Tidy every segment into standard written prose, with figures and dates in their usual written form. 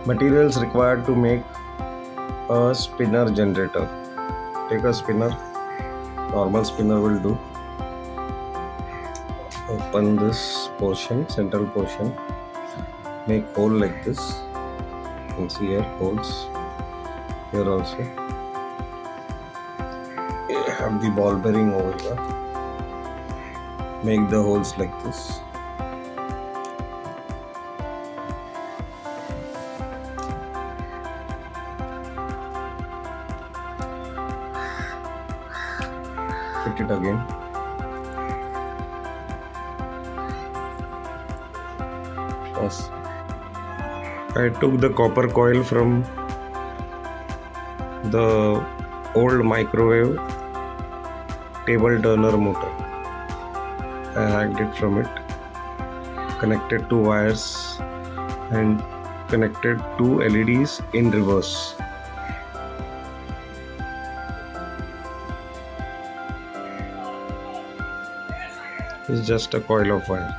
Materials required to make a spinner generator. Take a spinner, normal spinner will do. Open this portion, central portion, make hole like this. You can see here holes, here also. You have the ball bearing over here. Make the holes like this. Fit it again. Pause. I took the copper coil from the old microwave table turner motor. I hacked it from it, connected two wires and connected two LEDs in reverse. It's just a coil of wire.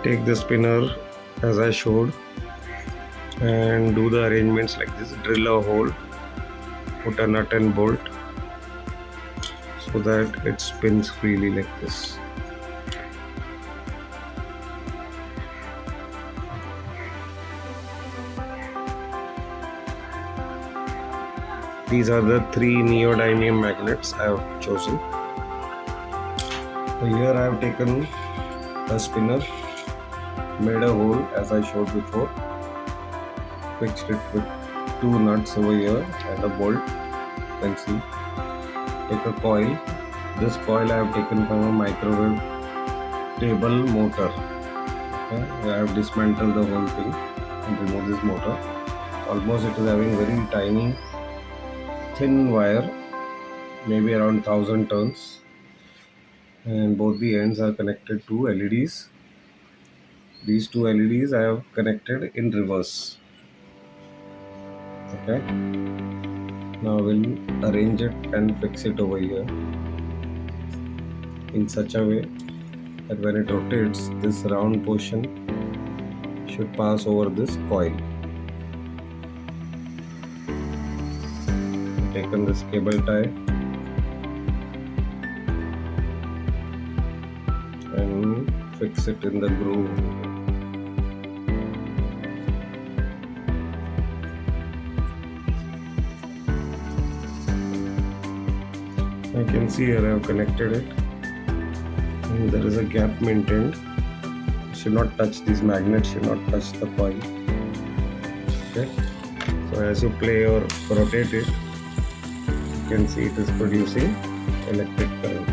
Take the spinner as I showed and do the arrangements like this. Drill a hole, put a nut and bolt so that it spins freely like this. These are the three neodymium magnets I have chosen. So here I have taken a spinner, made a hole as I showed before, fixed it with two nuts over here and a bolt. You can see. Take a coil. This coil I have taken from a microwave table motor. Okay. I have dismantled the whole thing and removed this motor. Almost it is having very tiny thin wire, maybe around 1000 turns, and both the ends are connected to LEDs. These two LEDs I have connected in reverse. Okay, now we'll arrange it and fix it over here in such a way that when it rotates, this round portion should pass over this coil. Taken this cable tie and fix it in the groove. I can see here I have connected it and there is a gap maintained. Should not touch these magnets, should not touch the coil. Okay, so as you play or rotate it, you can see it is producing electric current.